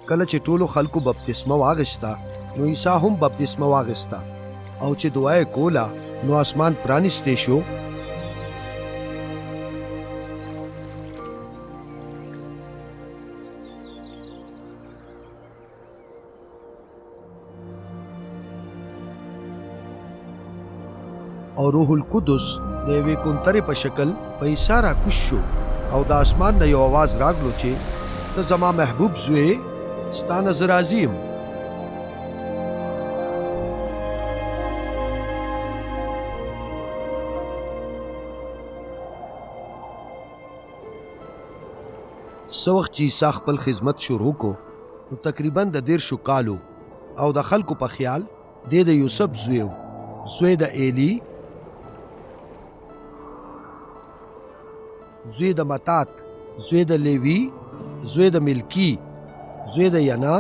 کله چې ټولو خلکو بپتسمه واغستا نو عیسی هم بپتسمه واغستا او چې دعا یې کوله نو اسمان پرانیستی شو او روح القدس د یوې کونترې په شکل په عیسی راکوز شو او د اسمان نه یو اواز راغلو چې ته زما محبوب زوی ستا نه زه راضي یم څه وخت چې عیسی خپل خدمت شروع کو نو تقریبا د 13 کالو او د خلکو په خیال د یوسف زوی د ایلی زوی د متات زوی د لیوی زوی د ملکی زوی د ینا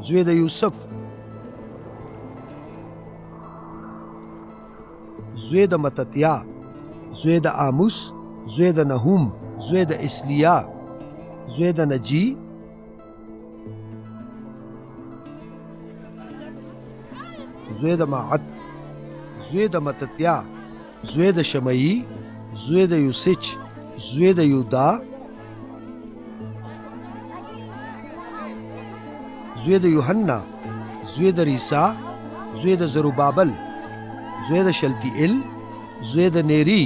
زوی د یوسف زوی د متتیا زوی د آموس زوی د نهوم زوی د اسلیا زوی د نجی زوی د معد زوی د متتیا زوی د شمعی زوی د یوسچ زوی د یودا زوی د یوحنا زوی د ریسا زوی د زروبابل زوی د شلتیئل زوی د نیری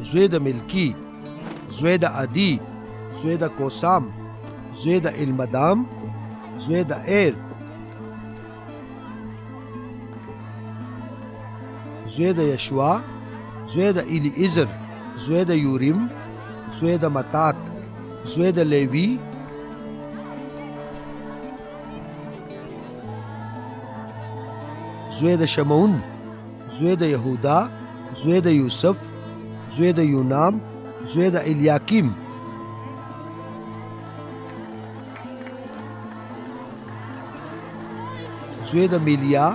زوی د ملکی زوی د عدی زوی د کوسام زوی د المدام زوی د ایر زوی د یشوا زوی د الیعزر زوی د یوریم زوی د متات زوی د لیوی زوی د شمعون زوی د یهودا زوی د یوسف زوی د یونام زوی د الیاکیم زوی د میلیا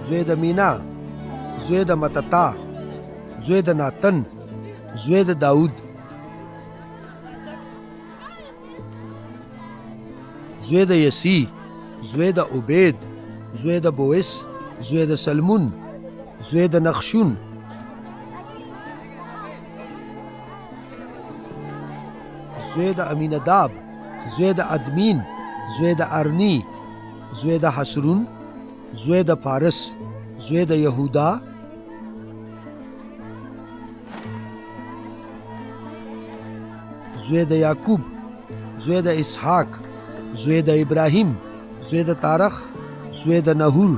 زوی د مینا زوی د متتا زوی د ناتن زوی د داود زوی د یسی زوی د عبید زوی د بوئس زوی د سلمون زوی د نخشون زوی د امیناداب زوی د ادمین زوی د ارنی زوی د حسرون زوی د پارس زوی د یهودا زوی د یعقوب زوی د اسحاق زوی د ابراهیم زوی د تارخ زوی د نهور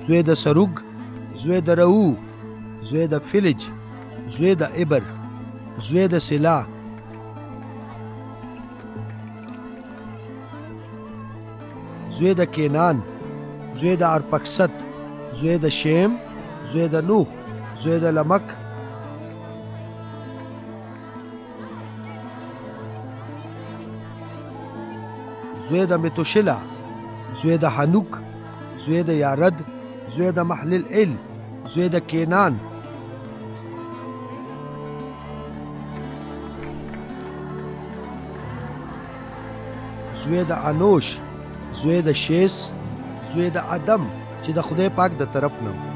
زوی د سروگ زوی د رؤو زوی د فلج زوی د ابر زوی د سلا زوی د کینان زوی د ارپکست زوی د شیم زوی د نوح زوی د لمک زوی د متوشلا زوی د حنوک زوی د یارد زوی د محلل ال زوی د کینان زوی د انوش زوی د شیس زوی د ادم چې د خدای پاک د طرف نه